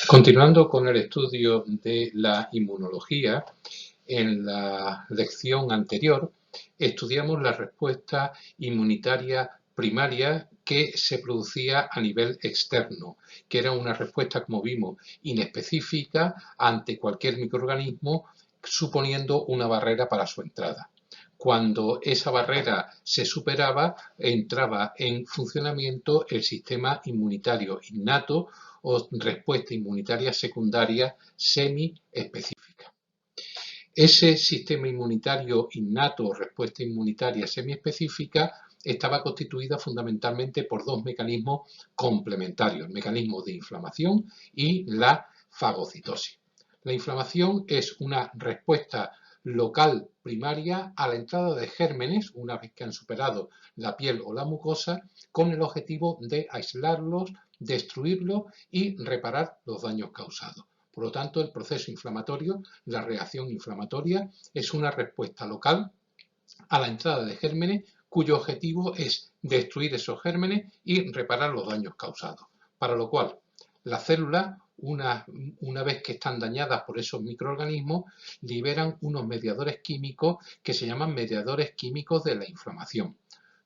Continuando con el estudio de la inmunología, en la lección anterior estudiamos la respuesta inmunitaria primaria que se producía a nivel externo, que era una respuesta, como vimos, inespecífica ante cualquier microorganismo, suponiendo una barrera para su entrada. Cuando esa barrera se superaba, entraba en funcionamiento el sistema inmunitario innato o respuesta inmunitaria secundaria semiespecífica. Ese sistema inmunitario innato o respuesta inmunitaria semiespecífica estaba constituida fundamentalmente por dos mecanismos complementarios, el mecanismo de inflamación y la fagocitosis. La inflamación es una respuesta local primaria a la entrada de gérmenes, una vez que han superado la piel o la mucosa, con el objetivo de aislarlos, destruirlos y reparar los daños causados. Por lo tanto, el proceso inflamatorio, la reacción inflamatoria, es una respuesta local a la entrada de gérmenes cuyo objetivo es destruir esos gérmenes y reparar los daños causados. Para lo cual, las células, una vez que están dañadas por esos microorganismos, liberan unos mediadores químicos que se llaman mediadores químicos de la inflamación.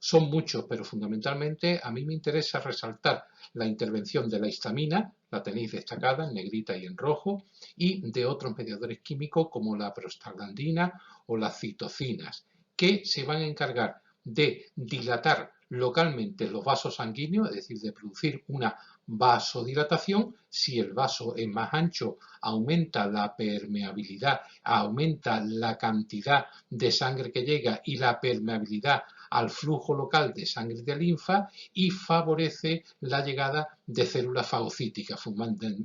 Son muchos, pero fundamentalmente a mí me interesa resaltar la intervención de la histamina, la tenéis destacada en negrita y en rojo, y de otros mediadores químicos como la prostaglandina o las citocinas, que se van a encargar de dilatar localmente los vasos sanguíneos, es decir, de producir una vasodilatación. Si el vaso es más ancho, aumenta la permeabilidad, aumenta la cantidad de sangre que llega y la permeabilidad al flujo local de sangre de linfa y favorece la llegada de células fagocíticas,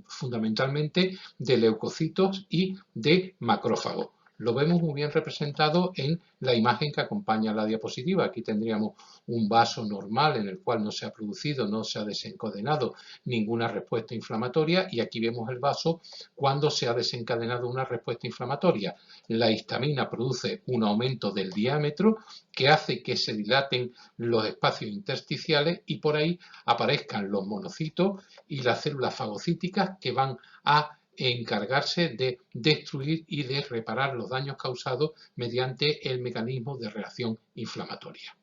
fundamentalmente de leucocitos y de macrófagos. Lo vemos muy bien representado en la imagen que acompaña a la diapositiva. Aquí tendríamos un vaso normal en el cual no se ha producido, no se ha desencadenado ninguna respuesta inflamatoria, y aquí vemos el vaso cuando se ha desencadenado una respuesta inflamatoria. La histamina produce un aumento del diámetro que hace que se dilaten los espacios intersticiales y por ahí aparezcan los monocitos y las células fagocíticas que van a encargarse de destruir y de reparar los daños causados mediante el mecanismo de reacción inflamatoria.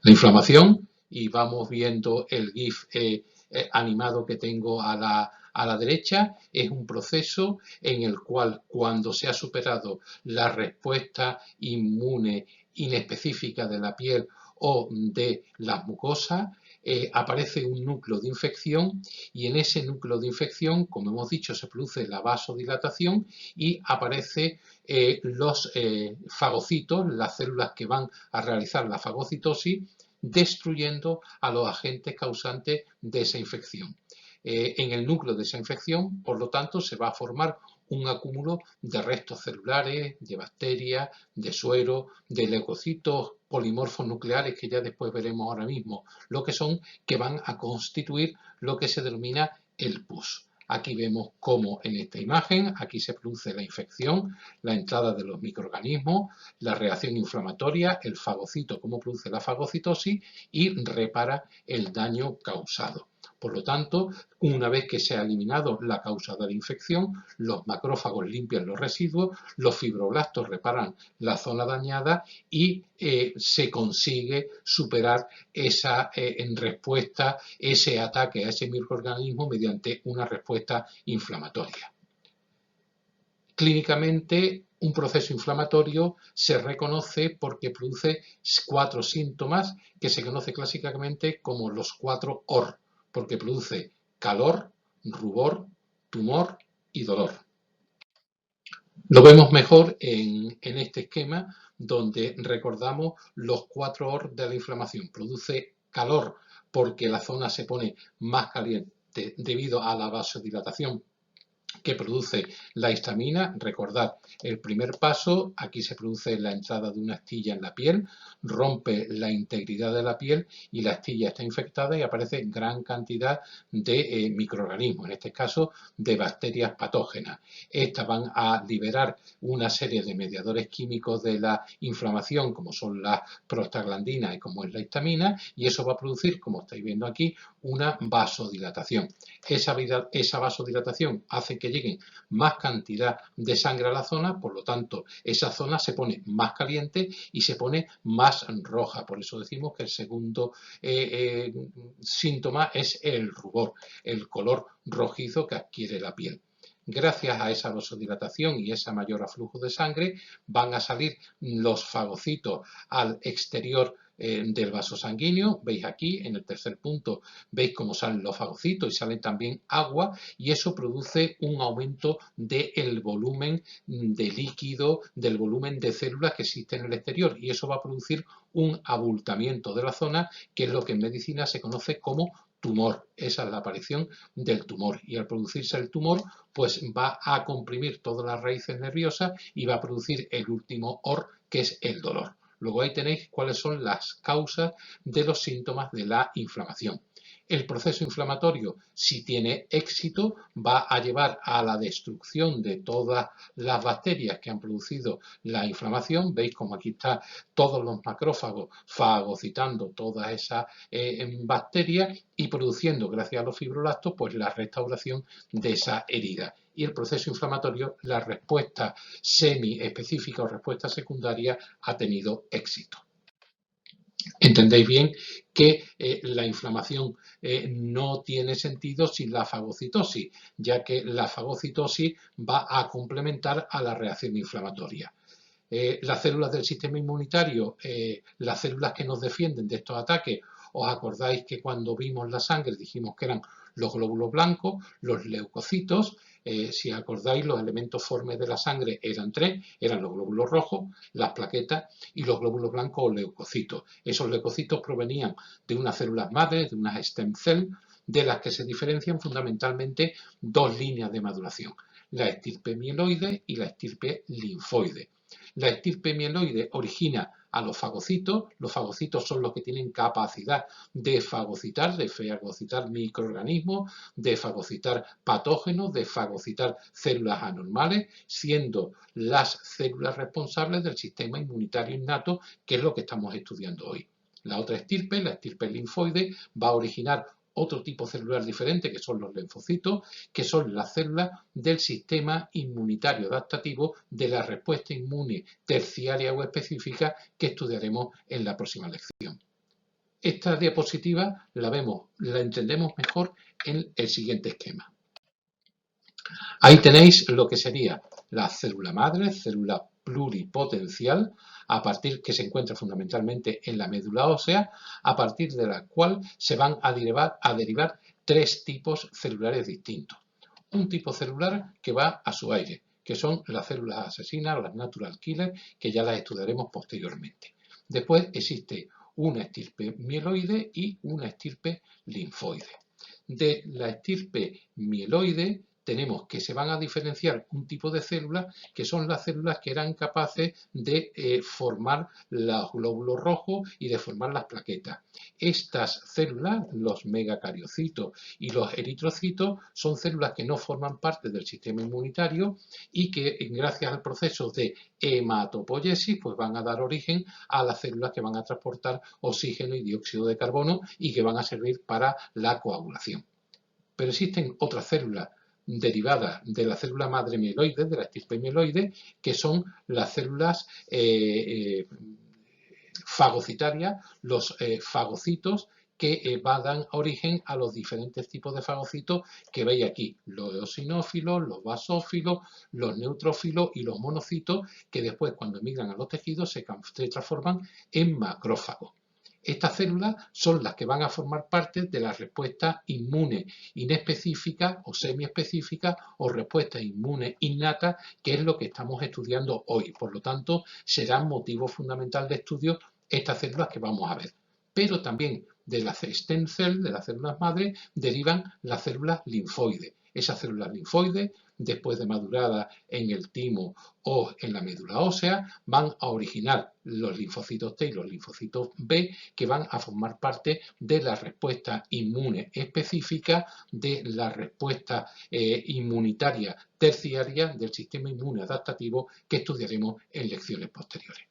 La inflamación, y vamos viendo el GIF animado que tengo a la derecha, es un proceso en el cual, cuando se ha superado la respuesta inmune inespecífica de la piel o de las mucosas, aparece un núcleo de infección, y en ese núcleo de infección, como hemos dicho, se produce la vasodilatación y aparece los fagocitos, las células que van a realizar la fagocitosis, destruyendo a los agentes causantes de esa infección. En el núcleo de esa infección, por lo tanto, se va a formar un acúmulo de restos celulares, de bacterias, de suero, de leucocitos polimorfos nucleares, que ya después veremos ahora mismo lo que son, que van a constituir lo que se denomina el pus. Aquí vemos cómo en esta imagen, aquí se produce la infección, la entrada de los microorganismos, la reacción inflamatoria, el fagocito, cómo produce la fagocitosis y repara el daño causado. Por lo tanto, una vez que se ha eliminado la causa de la infección, los macrófagos limpian los residuos, los fibroblastos reparan la zona dañada y se consigue superar esa en respuesta, ese ataque a ese microorganismo mediante una respuesta inflamatoria. Clínicamente, un proceso inflamatorio se reconoce porque produce 4 síntomas que se conoce clásicamente como los 4 OR, porque produce calor, rubor, tumor y dolor. Lo vemos mejor en este esquema, donde recordamos los 4 OR de la inflamación. Produce calor porque la zona se pone más caliente debido a la vasodilatación que produce la histamina. Recordad, el primer paso, aquí se produce la entrada de una astilla en la piel, rompe la integridad de la piel y la astilla está infectada y aparece gran cantidad de microorganismos, en este caso de bacterias patógenas. Estas van a liberar una serie de mediadores químicos de la inflamación, como son las prostaglandinas y como es la histamina, y eso va a producir, como estáis viendo aquí, una vasodilatación. Esa vasodilatación hace que lleguen más cantidad de sangre a la zona, por lo tanto esa zona se pone más caliente y se pone más roja. Por eso decimos que el segundo síntoma es el rubor, el color rojizo que adquiere la piel. Gracias a esa vasodilatación y ese mayor aflujo de sangre van a salir los fagocitos al exterior del vaso sanguíneo. Veis aquí en el tercer punto, veis cómo salen los fagocitos y sale también agua, y eso produce un aumento del volumen de líquido, del volumen de células que existe en el exterior, y eso va a producir un abultamiento de la zona, que es lo que en medicina se conoce como tumor. Esa es la aparición del tumor, y al producirse el tumor pues va a comprimir todas las raíces nerviosas y va a producir el último OR, que es el dolor. Luego ahí tenéis cuáles son las causas de los síntomas de la inflamación. El proceso inflamatorio, si tiene éxito, va a llevar a la destrucción de todas las bacterias que han producido la inflamación. Veis como aquí están todos los macrófagos fagocitando todas esas bacterias y produciendo, gracias a los fibroblastos, pues la restauración de esa herida. Y el proceso inflamatorio, la respuesta semi-específica o respuesta secundaria, ha tenido éxito. Entendéis bien que la inflamación no tiene sentido sin la fagocitosis, ya que la fagocitosis va a complementar a la reacción inflamatoria. Las células del sistema inmunitario, las células que nos defienden de estos ataques, os acordáis que cuando vimos la sangre dijimos que eran los glóbulos blancos, los leucocitos. Si acordáis, los elementos formes de la sangre eran tres, eran los glóbulos rojos, las plaquetas y los glóbulos blancos o leucocitos. Esos leucocitos provenían de unas células madres, de unas stem cells, de las que se diferencian fundamentalmente dos líneas de maduración, la estirpe mieloide y la estirpe linfoide. La estirpe mieloide origina a los fagocitos son los que tienen capacidad de fagocitar microorganismos, de fagocitar patógenos, de fagocitar células anormales, siendo las células responsables del sistema inmunitario innato, que es lo que estamos estudiando hoy. La otra estirpe, la estirpe linfoide, va a originar otro tipo celular diferente, que son los linfocitos, que son las células del sistema inmunitario adaptativo de la respuesta inmune terciaria o específica, que estudiaremos en la próxima lección. Esta diapositiva la entendemos mejor en el siguiente esquema. Ahí tenéis lo que sería la célula madre, célula pluripotencial, a partir que se encuentra fundamentalmente en la médula ósea, a partir de la cual se van a derivar tres tipos celulares distintos. Un tipo celular que va a su aire, que son las células asesinas, las natural killer, que ya las estudiaremos posteriormente. Después existe una estirpe mieloide y una estirpe linfoide. De la estirpe mieloide tenemos que se van a diferenciar un tipo de células, que son las células que eran capaces de formar los glóbulos rojos y de formar las plaquetas. Estas células, los megacariocitos y los eritrocitos, son células que no forman parte del sistema inmunitario y que, gracias al proceso de hematopoiesis, pues van a dar origen a las células que van a transportar oxígeno y dióxido de carbono y que van a servir para la coagulación. Pero existen otras células derivadas de la célula madre mieloide, de la estirpe mieloide, que son las células fagocitarias, los fagocitos, que dan origen a los diferentes tipos de fagocitos que veis aquí, los eosinófilos, los basófilos, los neutrófilos y los monocitos, que después, cuando emigran a los tejidos, se transforman en macrófagos. Estas células son las que van a formar parte de la respuesta inmune inespecífica o semiespecífica o respuesta inmune innata, que es lo que estamos estudiando hoy. Por lo tanto, será motivo fundamental de estudio estas células que vamos a ver. Pero también de las stem cells, de las células madre, derivan las células linfoides. Esas células linfoides, después de maduradas en el timo o en la médula ósea, van a originar los linfocitos T y los linfocitos B, que van a formar parte de la respuesta inmune específica, de la respuesta inmunitaria terciaria del sistema inmune adaptativo que estudiaremos en lecciones posteriores.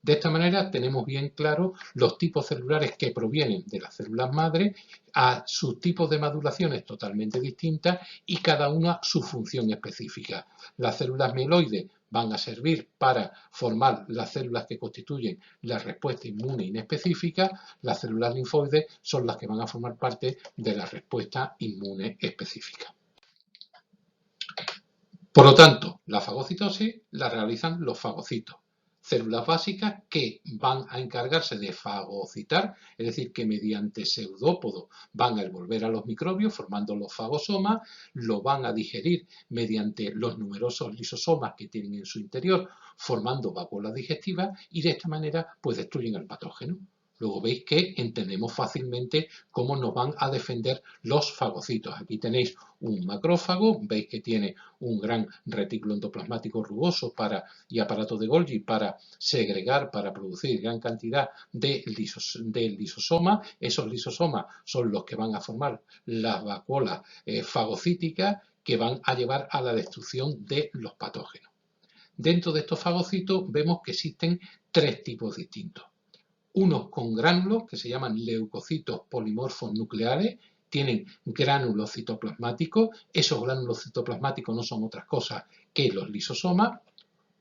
De esta manera tenemos bien claro los tipos celulares que provienen de las células madre, a sus tipos de maduraciones totalmente distintas y cada una su función específica. Las células mieloides van a servir para formar las células que constituyen la respuesta inmune inespecífica. Las células linfoides son las que van a formar parte de la respuesta inmune específica. Por lo tanto, la fagocitosis la realizan los fagocitos, células básicas que van a encargarse de fagocitar, es decir, que mediante pseudópodos van a envolver a los microbios formando los fagosomas, lo van a digerir mediante los numerosos lisosomas que tienen en su interior formando vacuolas digestivas y de esta manera pues destruyen al patógeno. Luego veis que entendemos fácilmente cómo nos van a defender los fagocitos. Aquí tenéis un macrófago, veis que tiene un gran retículo endoplasmático rugoso y aparato de Golgi para segregar, para producir gran cantidad de lisosomas. Esos lisosomas son los que van a formar las vacuolas fagocíticas que van a llevar a la destrucción de los patógenos. Dentro de estos fagocitos vemos que existen tres tipos distintos. Unos con gránulos que se llaman leucocitos polimorfos nucleares, tienen gránulos citoplasmáticos, esos gránulos citoplasmáticos no son otras cosas que los lisosomas.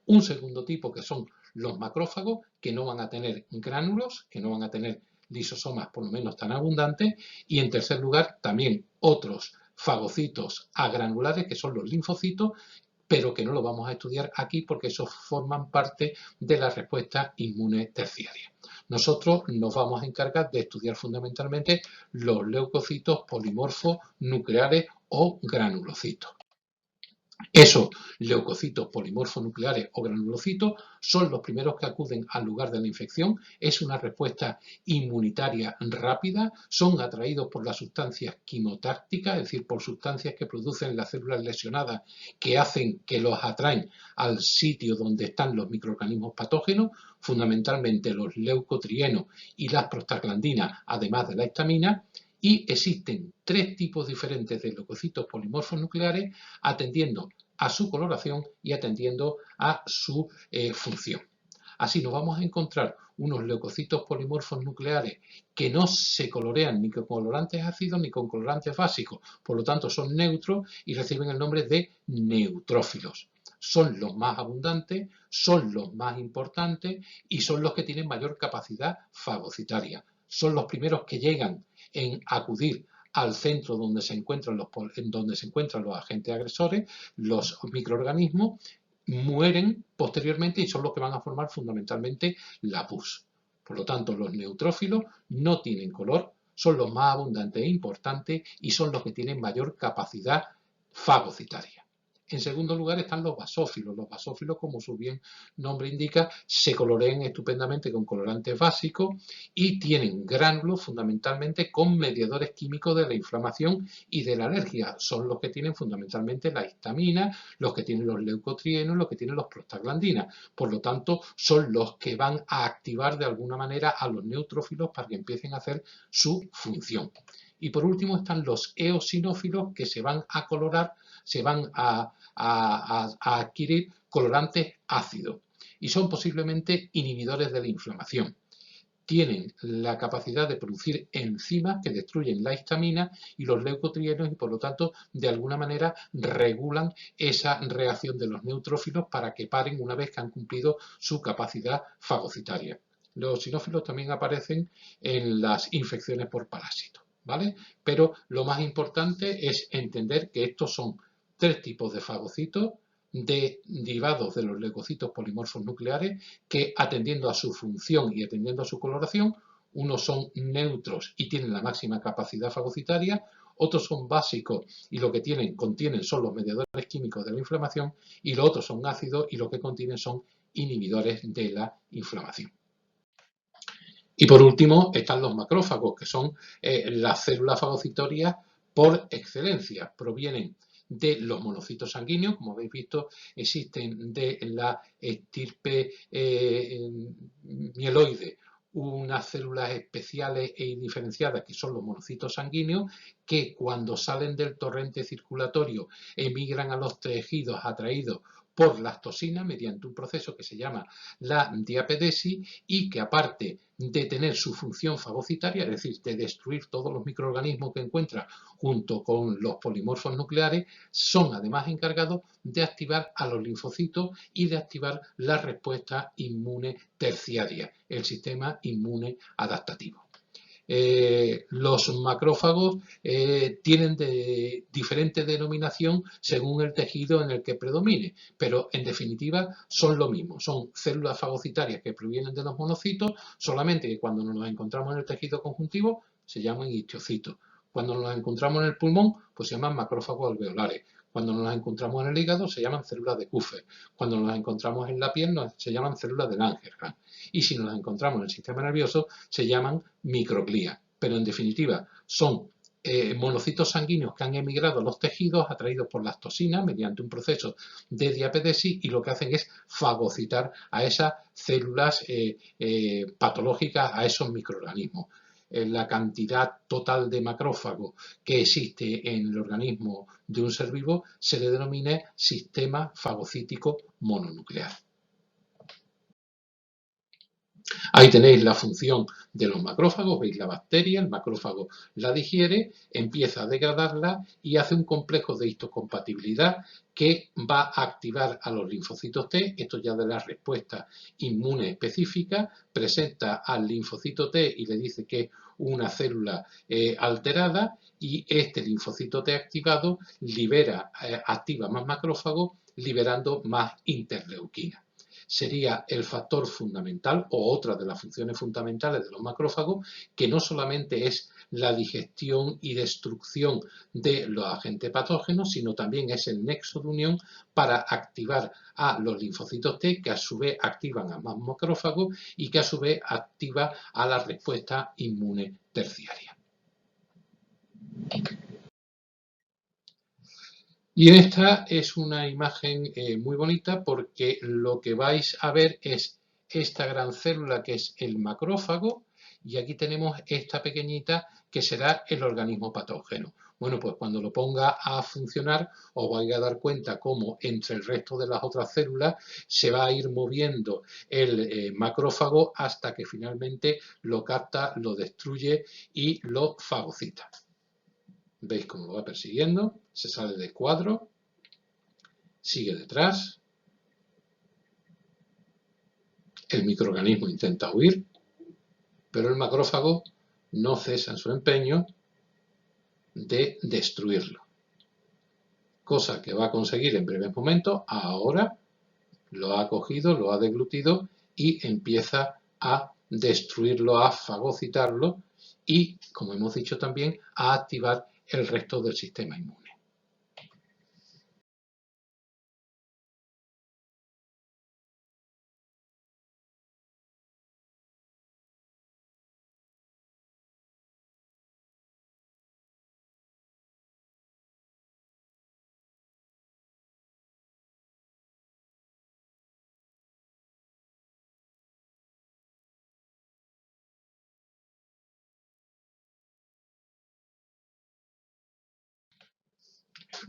Un segundo tipo que son los macrófagos, que no van a tener gránulos, que no van a tener lisosomas por lo menos tan abundantes. Y en tercer lugar también otros fagocitos agranulares que son los linfocitos, pero que no lo vamos a estudiar aquí porque esos forman parte de la respuesta inmune terciaria. Nosotros nos vamos a encargar de estudiar fundamentalmente los leucocitos polimorfos nucleares o granulocitos. Esos leucocitos polimorfos nucleares o granulocitos son los primeros que acuden al lugar de la infección. Es una respuesta inmunitaria rápida, son atraídos por las sustancias quimotácticas, es decir, por sustancias que producen las células lesionadas que hacen que los atraen al sitio donde están los microorganismos patógenos, fundamentalmente los leucotrienos y las prostaglandinas, además de la histamina. Y existen tres tipos diferentes de leucocitos polimorfos nucleares atendiendo a su coloración y atendiendo a su función. Así nos vamos a encontrar unos leucocitos polimorfos nucleares que no se colorean ni con colorantes ácidos ni con colorantes básicos, por lo tanto son neutros y reciben el nombre de neutrófilos. Son los más abundantes, son los más importantes y son los que tienen mayor capacidad fagocitaria. Son los primeros que llegan en acudir al centro donde se encuentran los agentes agresores, los microorganismos, mueren posteriormente y son los que van a formar fundamentalmente la pus. Por lo tanto, los neutrófilos no tienen color, son los más abundantes e importantes y son los que tienen mayor capacidad fagocitaria. En segundo lugar están los basófilos. Los basófilos, como su bien nombre indica, se colorean estupendamente con colorantes básicos y tienen gránulos fundamentalmente con mediadores químicos de la inflamación y de la alergia. Son los que tienen fundamentalmente la histamina, los que tienen los leucotrienos, los que tienen los prostaglandinas. Por lo tanto, son los que van a activar de alguna manera a los neutrófilos para que empiecen a hacer su función. Y por último están los eosinófilos que se van a colorar, se van a adquirir colorantes ácidos y son posiblemente inhibidores de la inflamación. Tienen la capacidad de producir enzimas que destruyen la histamina y los leucotrienos y por lo tanto de alguna manera regulan esa reacción de los neutrófilos para que paren una vez que han cumplido su capacidad fagocitaria. Los eosinófilos también aparecen en las infecciones por parásitos, ¿vale? Pero lo más importante es entender que estos son tres tipos de fagocitos derivados de los leucocitos polimorfos nucleares que, atendiendo a su función y atendiendo a su coloración, unos son neutros y tienen la máxima capacidad fagocitaria, otros son básicos y lo que contienen son los mediadores químicos de la inflamación y los otros son ácidos y lo que contienen son inhibidores de la inflamación. Y por último están los macrófagos, que son las células fagocitorias por excelencia. Provienen de los monocitos sanguíneos, como habéis visto, existen de la estirpe mieloide unas células especiales e diferenciadas que son los monocitos sanguíneos, que cuando salen del torrente circulatorio emigran a los tejidos atraídos por las toxinas mediante un proceso que se llama la diapedesis y que, aparte de tener su función fagocitaria, es decir, de destruir todos los microorganismos que encuentra junto con los polimorfos nucleares, son además encargados de activar a los linfocitos y de activar la respuesta inmune terciaria, el sistema inmune adaptativo. Los macrófagos tienen diferente denominación según el tejido en el que predomine, pero en definitiva son lo mismo, son células fagocitarias que provienen de los monocitos, solamente que cuando nos las encontramos en el tejido conjuntivo se llaman histocitos. Cuando nos las encontramos en el pulmón, pues se llaman macrófagos alveolares. Cuando nos las encontramos en el hígado se llaman células de Kupffer. Cuando nos las encontramos en la piel se llaman células de Langerhans. Y si nos las encontramos en el sistema nervioso se llaman microglía. Pero en definitiva son monocitos sanguíneos que han emigrado a los tejidos atraídos por las toxinas mediante un proceso de diapedesis y lo que hacen es fagocitar a esas células patológicas, a esos microorganismos. La cantidad total de macrófagos que existe en el organismo de un ser vivo se le denomina sistema fagocítico mononuclear. Ahí tenéis la función de los macrófagos, veis la bacteria, el macrófago la digiere, empieza a degradarla y hace un complejo de histocompatibilidad que va a activar a los linfocitos T, esto ya de la respuesta inmune específica, presenta al linfocito T y le dice que es una célula alterada y este linfocito T activado activa más macrófagos liberando más interleuquina. Sería el factor fundamental o otra de las funciones fundamentales de los macrófagos, que no solamente es la digestión y destrucción de los agentes patógenos, sino también es el nexo de unión para activar a los linfocitos T, que a su vez activan a más macrófagos y que a su vez activa a la respuesta inmune terciaria. Y esta es una imagen muy bonita porque lo que vais a ver es esta gran célula que es el macrófago y aquí tenemos esta pequeñita que será el organismo patógeno. Bueno, pues cuando lo ponga a funcionar os vais a dar cuenta cómo entre el resto de las otras células se va a ir moviendo el macrófago hasta que finalmente lo capta, lo destruye y lo fagocita. Veis cómo lo va persiguiendo, se sale del cuadro, sigue detrás, el microorganismo intenta huir, pero el macrófago no cesa en su empeño de destruirlo. Cosa que va a conseguir en breves momentos, ahora lo ha cogido, lo ha deglutido y empieza a destruirlo, a fagocitarlo y, como hemos dicho también, a activar el resto del sistema inmune.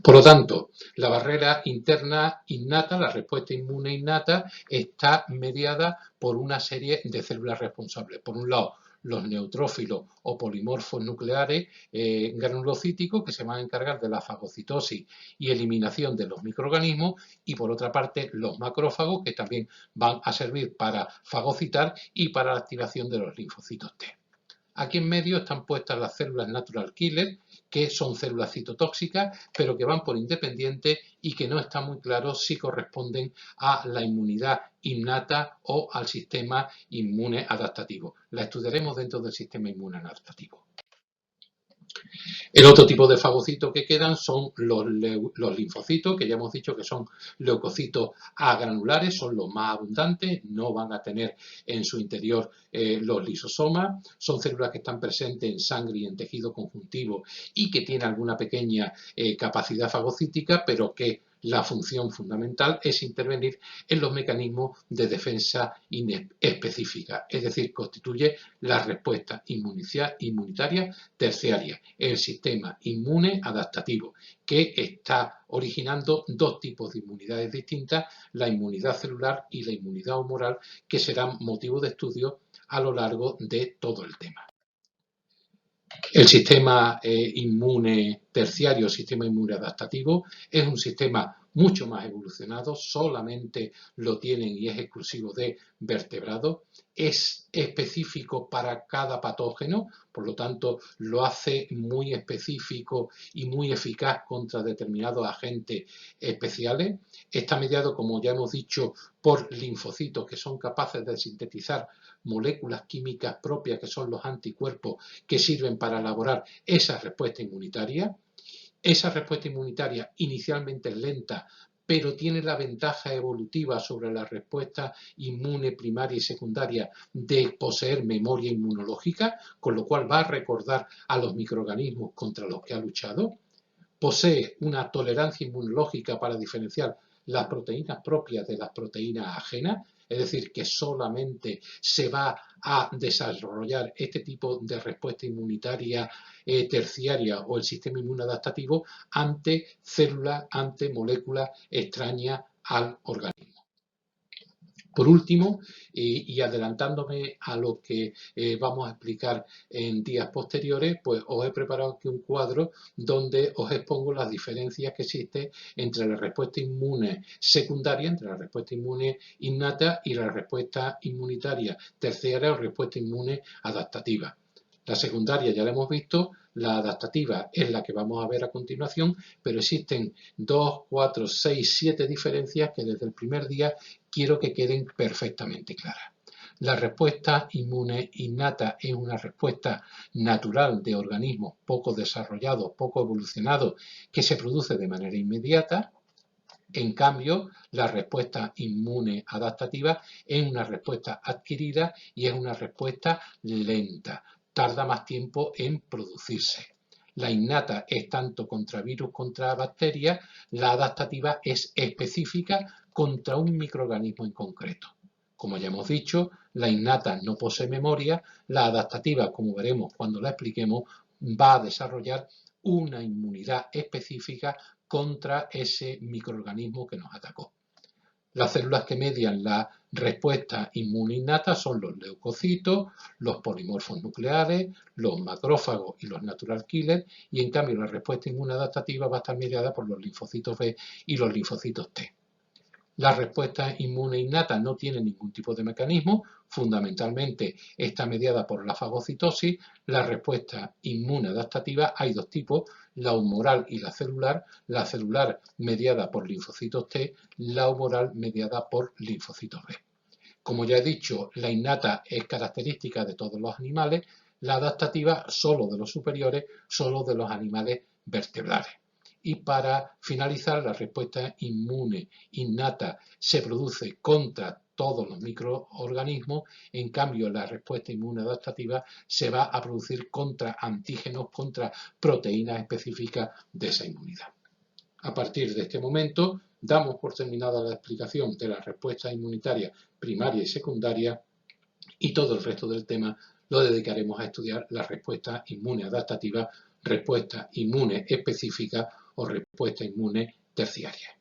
Por lo tanto, la barrera interna innata, la respuesta inmune innata, está mediada por una serie de células responsables. Por un lado, los neutrófilos o polimorfos nucleares granulocíticos que se van a encargar de la fagocitosis y eliminación de los microorganismos y por otra parte los macrófagos que también van a servir para fagocitar y para la activación de los linfocitos T. Aquí en medio están puestas las células natural killer, que son células citotóxicas, pero que van por independiente y que no está muy claro si corresponden a la inmunidad innata o al sistema inmune adaptativo. La estudiaremos dentro del sistema inmune adaptativo. El otro tipo de fagocitos que quedan son los linfocitos, que ya hemos dicho que son leucocitos agranulares, son los más abundantes, no van a tener en su interior los lisosomas, son células que están presentes en sangre y en tejido conjuntivo y que tienen alguna pequeña capacidad fagocítica, pero que la función fundamental es intervenir en los mecanismos de defensa específica, es decir, constituye la respuesta inmunitaria terciaria, el sistema inmune adaptativo, que está originando dos tipos de inmunidades distintas, la inmunidad celular y la inmunidad humoral, que serán motivo de estudio a lo largo de todo el tema. El sistema inmune terciario, sistema inmune adaptativo, es un sistema mucho más evolucionado, solamente lo tienen y es exclusivo de vertebrados, es específico para cada patógeno, por lo tanto lo hace muy específico y muy eficaz contra determinados agentes especiales. Está mediado, como ya hemos dicho, por linfocitos que son capaces de sintetizar moléculas químicas propias, que son los anticuerpos, que sirven para elaborar esa respuesta inmunitaria. Esa respuesta inmunitaria inicialmente es lenta, pero tiene la ventaja evolutiva sobre la respuesta inmune primaria y secundaria de poseer memoria inmunológica, con lo cual va a recordar a los microorganismos contra los que ha luchado. Posee una tolerancia inmunológica para diferenciar las proteínas propias de las proteínas ajenas, es decir, que solamente se va a desarrollar este tipo de respuesta inmunitaria terciaria o el sistema inmune adaptativo ante células, ante moléculas extrañas al organismo. Por último, y adelantándome a lo que vamos a explicar en días posteriores, pues os he preparado aquí un cuadro donde os expongo las diferencias que existen entre la respuesta inmune secundaria, entre la respuesta inmune innata y la respuesta inmunitaria terciaria o respuesta inmune adaptativa. La secundaria ya la hemos visto, la adaptativa es la que vamos a ver a continuación, pero existen 2, 4, 6, 7 diferencias que desde el primer día quiero que queden perfectamente claras. La respuesta inmune innata es una respuesta natural de organismos poco desarrollados, poco evolucionados, que se produce de manera inmediata. En cambio, la respuesta inmune adaptativa es una respuesta adquirida y es una respuesta lenta. Tarda más tiempo en producirse. La innata es tanto contra virus, contra bacterias, la adaptativa es específica contra un microorganismo en concreto. Como ya hemos dicho, la innata no posee memoria, la adaptativa, como veremos cuando la expliquemos, va a desarrollar una inmunidad específica contra ese microorganismo que nos atacó. Las células que median la respuesta inmune innata son los leucocitos, los polimorfos nucleares, los macrófagos y los natural killers, y en cambio la respuesta inmune adaptativa va a estar mediada por los linfocitos B y los linfocitos T. La respuesta inmune innata no tiene ningún tipo de mecanismo, fundamentalmente está mediada por la fagocitosis. La respuesta inmune adaptativa hay dos tipos, la humoral y la celular mediada por linfocitos T, la humoral mediada por linfocitos B. Como ya he dicho, la innata es característica de todos los animales, la adaptativa solo de los superiores, solo de los animales vertebrados. Y para finalizar, la respuesta inmune innata se produce contra todos los microorganismos, en cambio la respuesta inmune adaptativa se va a producir contra antígenos, contra proteínas específicas de esa inmunidad. A partir de este momento, damos por terminada la explicación de la respuesta inmunitaria primaria y secundaria y todo el resto del tema lo dedicaremos a estudiar la respuesta inmune adaptativa, respuesta inmune específica o respuesta inmune terciaria.